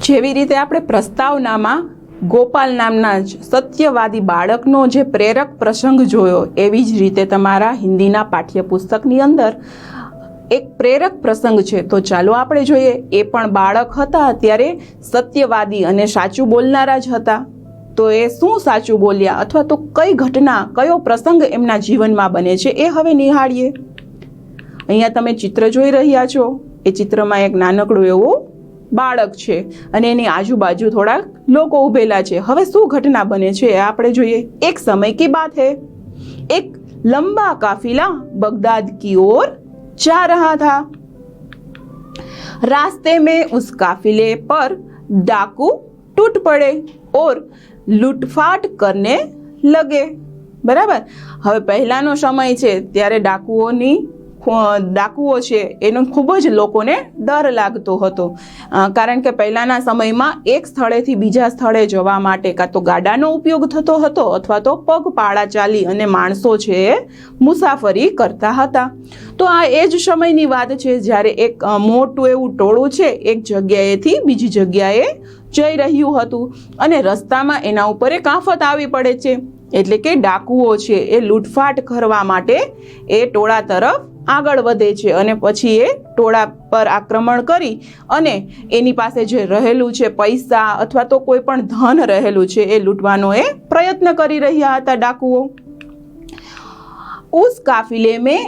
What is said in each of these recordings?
જેવી રીતે આપણે પ્રસ્તાવનામાં ગોપાલ નામના જ સત્યવાદી બાળકનો જે પ્રેરક પ્રસંગ જોયો, એવી જ રીતે તમારા હિન્દીના પાઠ્યપુસ્તકની અંદર એક પ્રેરક પ્રસંગ છે. તો ચાલો આપણે જોઈએ. એ પણ બાળક હતા ત્યારે સત્યવાદી અને સાચું બોલનારા જ હતા. તો એ શું સાચું બોલ્યા અથવા તો કઈ ઘટના, કયો પ્રસંગ એમના જીવનમાં બને છે એ હવે નિહાળીએ. અહીંયા તમે ચિત્ર જોઈ રહ્યા છો. એ ચિત્રમાં એક નાનકડું એવું બાળક છે અને એની આજુબાજુ થોડાક લોકો ઊભેલા છે. હવે શું ઘટના બને છે એ આપણે જોઈએ. એક સમય की बात है, एक लंबा काफिला बगदाद की ओर जा रहा था. रास्ते में उस काफिले पर डाकू टूट पड़े और लूटफाट करने लगे. બરાબર. હવે પહેલાનો સમય છે ત્યારે ડાકુઓ છે એનો ખૂબ જ લોકોને ડર લાગતો હતો, કારણ કે પહેલાના સમયમાં એક સ્થળેથી બીજા સ્થળે જવા માટે કાં તો ગાડાનો ઉપયોગ થતો હતો અથવા તો પગપાળા ચાલી અને માણસો છે એ મુસાફરી કરતા હતા. તો આ એ જ સમયની વાત છે જ્યારે એક મોટું એવું ટોળું છે એક જગ્યાએથી બીજી જગ્યાએ જઈ રહ્યું હતું અને રસ્તામાં એના ઉપર એક આફત આવી પડે છે. એટલે કે ડાકુઓ છે એ લૂંટફાટ કરવા માટે એ ટોળા તરફ આગળ વધે છે અને પછી એ ટોળા પર આક્રમણ કરી અને એની પાસે જે રહેલું છે પૈસા અથવા તો કોઈ પણ ધન રહેલું છે એ લૂંટવાનો એ પ્રયત્ન કરી રહ્યા હતા ડાકુઓ. ઉસ કાફિલે મેં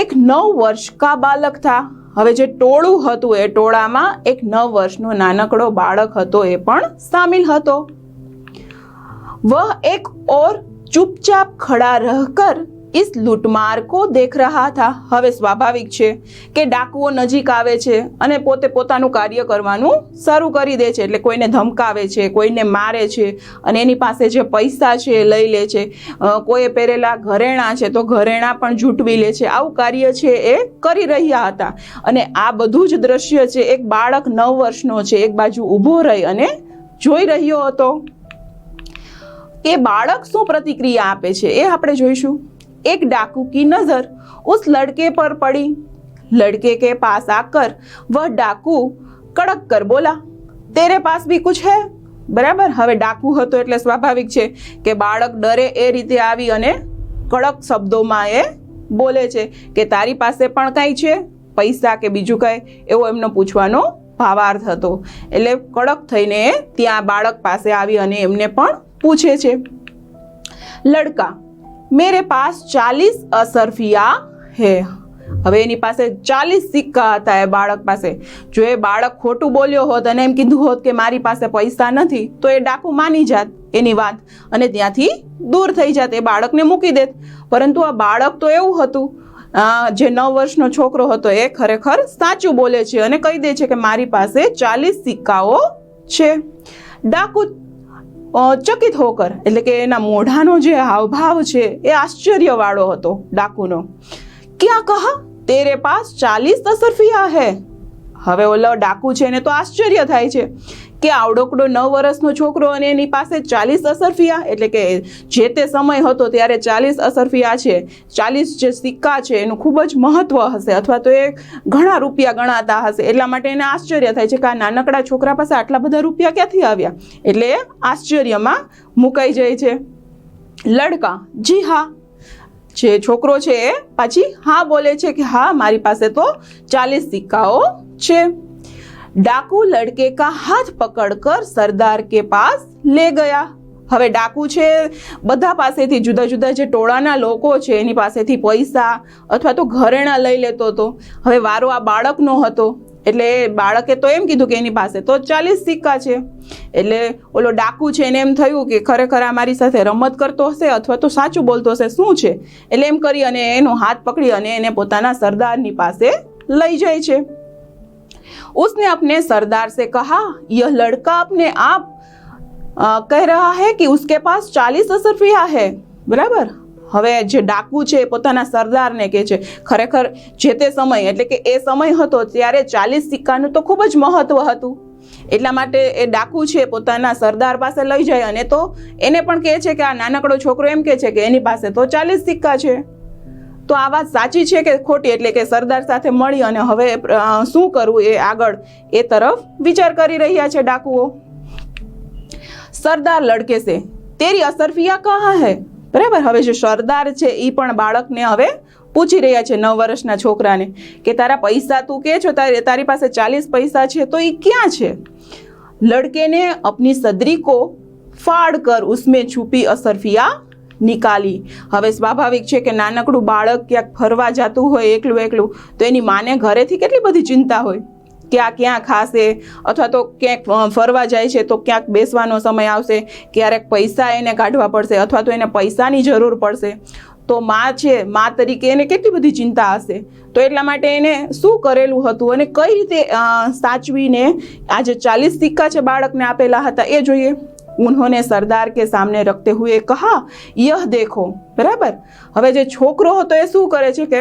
એક 9 વર્ષ કા બાલક થા. હવે જે ટોળું હતું એ ટોળામાં એક 9 વર્ષનો નાનકડો બાળક હતો, એ પણ સામેલ હતો. वह एक और चुपचाप खड़ा रहकर इस लूटमार को देख रहा था. હવે સ્વાભાવિક છે કે ડાકુઓ નજીક આવે છે અને પોતે પોતાનું કાર્ય કરવાનું શરૂ કરી દે છે. એટલે કોઈને ધમકાવે છે, કોઈને મારે છે અને એની પાસે જે પૈસા છે એ લઈ લે છે. કોઈએ પહેરેલા ઘરેણાં છે તો ઘરેણાં પણ ઝૂંટવી લે છે. આવું કાર્ય છે એ કરી રહ્યા હતા અને આ બધું જ દ્રશ્ય છે એક બાળક 9 વર્ષનો છે એક બાજુ ઊભો રહી અને જોઈ રહ્યો હતો. એ બાળક શું પ્રતિક્રિયા આપે છે એ આપણે જોઈશું. एक डाकू की नजर उस लड़के पर पड़ी. लड़के के पास आकर वह डाकू कड़क कर बोला, तेरे पास भी कुछ है. બરાબર. હવે ડાકુ હતો એટલે સ્વાભાવિક છે કે બાળક ડરે એ રીતે આવી અને કડક શબ્દોમાં એ બોલે છે કે તારી પાસે પણ કાંઈ છે, પૈસા કે બીજું કાંઈ, એવો એમનો પૂછવાનો ભાવાર્થ હતો. એટલે કડક થઈને ત્યાં બાળક પાસે આવી અને એમને પણ પૂછે છે. લડકા, मेरे पास 40 असरफिया है. હવે એની પાસે 40 સિક્કા હતા એ બાળક પાસે. જો એ બાળક ખોટું બોલ્યો હોત અને એમ કીધું હોત કે મારી પાસે પૈસા નથી, તો એ ડાકુ માની જાત એની વાત અને ત્યાંથી દૂર થઈ જાત, એ બાળકને મૂકી દેત. પરંતુ આ બાળક તો એવું હતું, જે 9 વર્ષનો છોકરો હતો એ ખરેખર સાચું બોલે છે અને કહી દે છે કે મારી પાસે 40 સિક્કાઓ છે. ડાકુ ચકિત હોકર, એટલે કે એના મોઢાનો જે હાવભાવ છે એ આશ્ચર્યવાળો હતો ડાકુનો. ક્યાં કહા તેરે પાસ 40 અસરફિયા હે. હવે ઓલો ડાકુ છે એને તો આશ્ચર્ય થાય છે કે આવડોકડો 9 વર્ષનો છોકરો અને એની પાસે 40 અસરફિયા, એટલે કે જે તે સમય હતો ત્યારે 40 અસરફિયા છે, 40 જે સિક્કા છે એનું ખૂબ જ મહત્વ હશે અથવા તો એ ઘણા રૂપિયા ગણાતા હશે. એટલા માટે એને આશ્ચર્ય થાય છે કે આ નાનકડા છોકરા પાસે આટલા બધા રૂપિયા ક્યાંથી આવ્યા. એટલે એ આશ્ચર્યમાં મુકાઈ જાય છે. લડકા, જી હા. જે છોકરો છે એ પાછી હા બોલે છે કે હા મારી પાસે તો 40 સિક્કાઓ છે. डाकू लड़के का हाथ पकड़कर सरदार के पास ले गया. હવે ડાકુ છે બધા પાસેથી, જુદા જુદા જે ટોળાના લોકો છે એની પાસેથી પૈસા અથવા તો ઘરેણાં લઈ લેતો હતો. હવે વારો આ બાળકનો હતો એટલે બાળકે તો એમ કીધું કે એની પાસે તો 40 સિક્કા છે. એટલે ઓલો ડાકુ છે એને એમ થયું કે ખરેખર આ મારી સાથે રમત કરતો હશે અથવા તો સાચું બોલતો હશે, શું છે. એટલે એમ કરી અને એનો હાથ પકડી અને એને પોતાના સરદારની પાસે લઈ જાય છે. उसने अपने सरदार से कहा, यह लड़का अपने आप कह रहा है कि उसके पास 40 असरफिया है. બરાબર. હવે જે ડાકુ છે પોતાના સરદારને કહે છે, ખરેખર જે તે સમય એટલે કે એ સમય હતો ત્યારે 40 સિક્કાનું તો ખૂબ જ મહત્વ હતું. એટલા માટે એ ડાકુ છે પોતાના સરદાર પાસે લઈ જાય અને તો એને પણ કહે છે કે આ નાનકડો છોકરો એમ કહે છે કે એની પાસે તો 40 સિક્કા છે. તો આ વાત સાચી છે કે ખોટી? એટલે કે સરદાર સાથે મળી અને હવે શું કરવું એ આગળ એ તરફ વિચાર કરી રહ્યા છે ડાકુઓ. સરદાર લડકે સે તેરી અસરફિયા કહા હૈ. બરાબર, હવે જે સરદાર છે એ પણ બાળકને હવે પૂછી રહ્યા છે, 9 વર્ષના છોકરાને, કે તારા પૈસા તું કે છો, તારી પાસે 40 પૈસા છે તો એ ક્યાં છે? લડકે ને અપની સદરી को फाड़ कर उसमें छुपी असरफिया નિકાલી. હવે સ્વાભાવિક છે કે નાનકડું બાળક ક્યાંક ફરવા જતું હોય એકલું તો એની માને ઘરેથી કેટલી બધી ચિંતા હોય કે આ ક્યાં ખાશે, અથવા તો ક્યાંક ફરવા જાય છે તો ક્યાંક બેસવાનો સમય આવશે, ક્યારેક પૈસા એને કાઢવા પડશે અથવા તો એને પૈસાની જરૂર પડશે. તો માં છે, માં તરીકે એને કેટલી બધી ચિંતા હશે. તો એટલા માટે એને શું કરેલું હતું અને કઈ રીતે સાચવીને આ જે 40 સિક્કા છે બાળકને આપેલા હતા એ જોઈએ. उन्होंने सरदार के सामने रखते हुए कहा यह देखो. बराबर, હવે જે છોકરો હતો એ શું કરે છે કે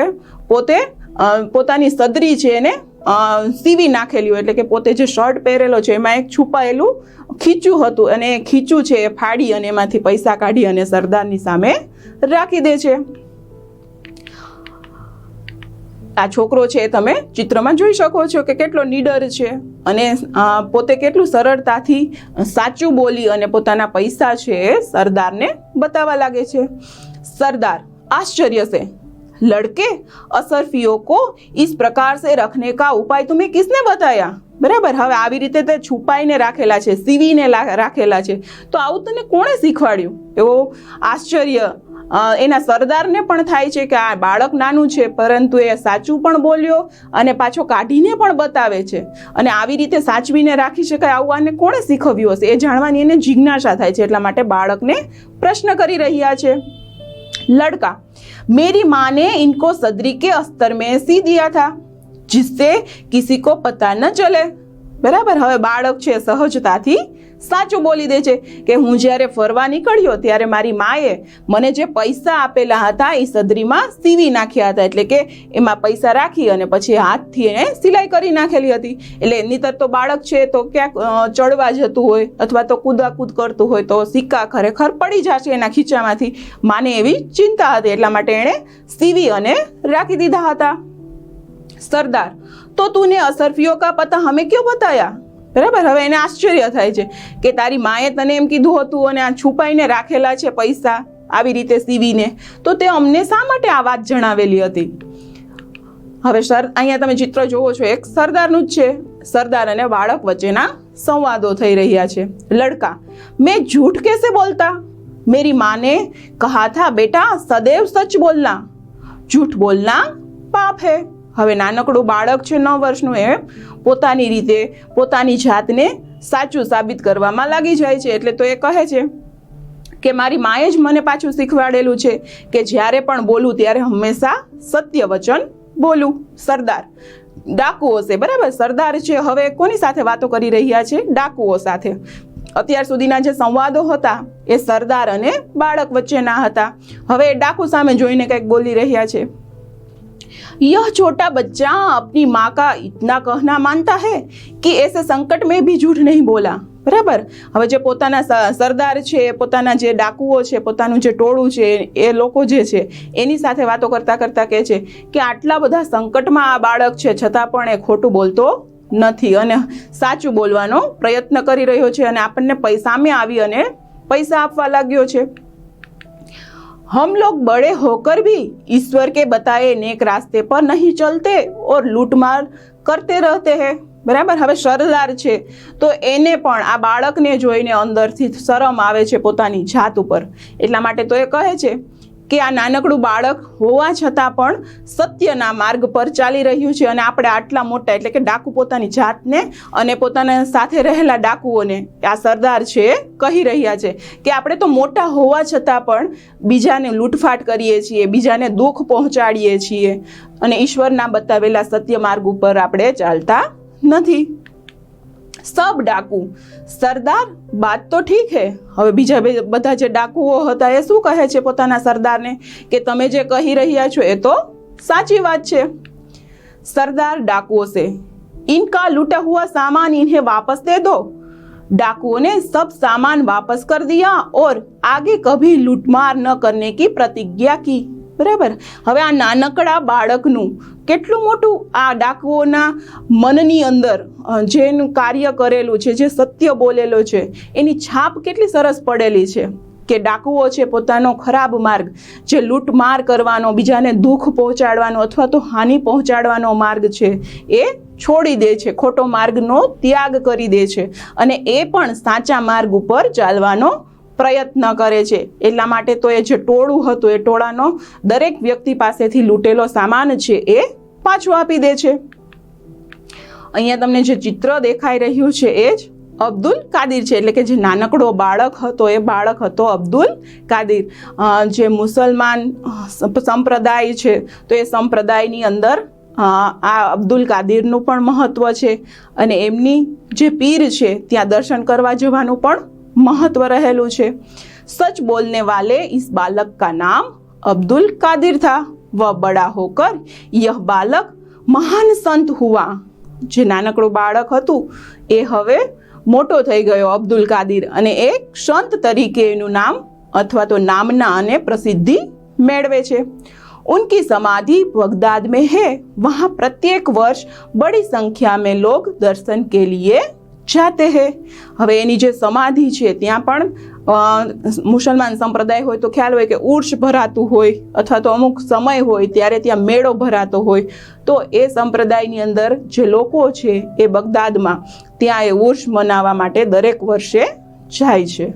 પોતે પોતાની સદરી છે એને સીવી નાખેલી હોય, એટલે કે પોતે જે શર્ટ પહેરેલો છે એમાં એક છુપાયેલું ખીચું હતું અને એ ખીચું છે એ ફાડી અને એમાંથી પૈસા કાઢી અને સરદારની સામે રાખી દે છે. આ છોકરો છે તમે ચિત્રમાં જોઈ શકો છો કે કેટલો નીડર છે અને પોતે કેટલું સરળતાથી સાચું બોલી અને પોતાના પૈસા છે સરદારને બતાવવા લાગે છે. સરદાર આશ્ચર્ય से लड़के असरफियों को इस प्रकार से रखने का उपाय तुम्हें किसने बताया. બરાબર, હવે આવી રીતે તે છુપાઈને રાખેલા છે, સીવીને રાખેલા છે, તો આવું તને કોણે શીખવાડ્યું? એવો આશ્ચર્ય એના સરદારને પણ થાય છે કે આ બાળક નાનું છે પરંતુ એ સાચું પણ બોલ્યો અને પાછો કાઢીને પણ બતાવે છે, અને આવી રીતે સાચવીને રાખી શકાય આવું આને કોણે શીખવ્યું હશે એ જાણવાની એને જિજ્ઞાસા થાય છે. એટલા માટે બાળકને પ્રશ્ન કરી રહ્યા છે. लड़का मेरी माँ ने इनको सदरी के अस्तर में सी दिया था जिससे किसी को पता न चले. बराबर, હવે બાળક છે સહજતાથી સાચું બોલી દે છે કે હું જ્યારે ફરવા નીકળ્યો ત્યારે મારી માએ મને જે પૈસા આપેલા હતા એ સદરીમાં સીવી નાખ્યા હતા, એટલે કે એમાં પૈસા રાખી અને પછી હાથથી એને સિલાઈ કરી નાખેલી હતી. એટલે નહીંતર તો બાળક છે તો ક્યાંક ચડવા જતું હોય અથવા તો કૂદાકૂદ કરતું હોય તો સિક્કા ખરેખર પડી જશે એના ખીચામાંથી. માને એવી ચિંતા હતી એટલા માટે એણે સીવી અને રાખી દીધા હતા. સરદાર તો તूने असरफियों का पता हमें क्यों बताया. બરાબર, હવે એને આશ્ચર્ય થાય છે કે તારી માએ તને એમ કીધું હતું અને આ છુપાઈને રાખેલા છે પૈસા આવી રીતે સીવીને, તો તે અમને શા માટે આ વાત જણાવેલી હતી. હવે અહીંયા તમે ચિત્ર જોવો છો એક સરદારનું જ છે. સરદાર અને બાળક વચ્ચેના સંવાદો થઈ રહ્યા છે. લડકા મેં झूठ कैसे बोलता. मेरी माँ ने कहा था बेटा सदैव सच बोलना, झूठ बोलना पाप है. હવે નાનકડું બાળક છે 9 વર્ષનું, એ પોતાની રીતે પોતાની જાતને સાચું સાબિત કરવામાં લાગી જાય છે. એટલે તો એ કહે છે કે મારી માએ જ મને પાછું શીખવાડેલું છે કે જ્યારે પણ બોલું ત્યારે હંમેશા સત્ય વચન બોલું. સરદાર ડાકુઓ છે. બરાબર, સરદાર છે હવે કોની સાથે વાતો કરી રહ્યા છે? ડાકુઓ સાથે. અત્યાર સુધીના જે સંવાદો હતા એ સરદાર અને બાળક વચ્ચેના હતા. હવે ડાકુ સામે જોઈને કંઈક બોલી રહ્યા છે. यह छोटा बच्चा अपनी माँ का इतना कहना मानता है कि ऐसे संकट में भी झूठ नहीं बोला. બરાબર, હવે જે પોતાના સરદાર છે, પોતાના જે ડાકુઓ છે, પોતાનું જે ટોળું છે એ લોકો જે છે એની સાથે વાતો કરતા કરતા કહે છે કે આટલા બધા સંકટમાં આ બાળક છે છતાં પણ એ ખોટું બોલતો નથી અને સાચું બોલવાનો પ્રયત્ન કરી રહ્યો છે અને આપણને સામે આવી અને પૈસા આપવા લાગ્યો છે. हम लोग बड़े होकर भी ईश्वर के बताए नेक रास्ते पर नहीं चलते और लूटमार करते रहते हैं. બરાબર, હવે સરદાર છે તો એને પણ આ બાળકને જોઈને અંદરથી શરમ આવે છે પોતાની જાત ઉપર. એટલા માટે તો એ કહે છે કે આ નાનકડું બાળક હોવા છતાં પણ સત્યના માર્ગ પર ચાલી રહ્યું છે અને આપણે આટલા મોટા, એટલે કે ડાકુ પોતાની જાતને અને પોતાના સાથે રહેલા ડાકુઓને આ સરદાર છે કહી રહ્યા છે કે આપણે તો મોટા હોવા છતાં પણ બીજાને લૂંટફાટ કરીએ છીએ, બીજાને દુઃખ પહોંચાડીએ છીએ અને ઈશ્વરના બતાવેલા સત્ય માર્ગ ઉપર આપણે ચાલતા નથી. સબ ડાકુ સરદાર બાત તો ઠીક હે. હવે બીજા બધા જે ડાકુઓ હતા એ શું કહે છે પોતાના સરદારને કે તમે જે કહી રહ્યા છો એ તો સાચી વાત છે. સરદાર ડાકુઓ से इनका लूटा हुआ सामान इन्हें वापस दे दो. डाकुओं ने सब सामान वापस कर दिया और आगे कभी लूटमार न करने की प्रतिज्ञा की. બરાબર. હવે આ નાનકડા બાળકનું કેટલું મોટું આ ડાકુઓના મનની અંદર જેનું કાર્ય કરેલું છે, જે સત્ય બોલેલો છે, એની છાપ કેટલી સરસ પડેલી છે કે ડાકુઓ છે પોતાનો ખરાબ માર્ગ, જે લૂંટમાર કરવાનો, બીજાને દુઃખ પહોંચાડવાનો અથવા તો હાનિ પહોંચાડવાનો માર્ગ છે એ છોડી દે છે, ખોટો માર્ગનો ત્યાગ કરી દે છે અને એ પણ સાચા માર્ગ ઉપર ચાલવાનો પ્રયત્ન કરે છે. એટલા માટે તો એ જે ટોળું હતું એ ટોળાનો દરેક વ્યક્તિ પાસેથી લૂંટેલો સામાન છે એ પાછું આપી દે છે. અહીંયા તમને જે ચિત્ર દેખાઈ રહ્યું છે એ જ અબ્દુલ કાદિર છે, એટલે કે જે નાનકડો બાળક હતો એ બાળક હતો અબ્દુલ કાદિર. જે મુસલમાન સંપ્રદાય છે તો એ સંપ્રદાયની અંદર આ અબ્દુલ કાદિરનું પણ મહત્વ છે અને એમની જે પીર છે ત્યાં દર્શન કરવા જવાનું પણ महत्व रहेलू छे. सच बोलने वाले इस बालक का नाम अब्दुल कादिर था. वह बड़ा होकर यह बालक महान संत हुआ. जे नानकड़ो बाळक हतुं ए हवे मोटो थई गयो अब्दुल कादिर અને એક સંત તરીકે એનું નામ અથવા તો નામના અને પ્રસિદ્ધિ મેળવે છે. उनकी समाधि बगदाद में है. वहाँ प्रत्येक वर्ष बड़ी संख्या में लोग दर्शन के लिए जाते हैं. હવે એની જે સમાધિ છે ત્યાં પણ મુસલમાન સંપ્રદાય હોય તો ખ્યાલ હોય કે ઉર્ષ ભરાતું હોય અથવા તો અમુક સમય હોય ત્યારે ત્યાં મેળો ભરાતો હોય, તો એ સંપ્રદાયની અંદર જે લોકો છે એ બગદાદમાં ત્યાં એ ઉર્ષ મનાવવા માટે દરેક વર્ષે જાય છે.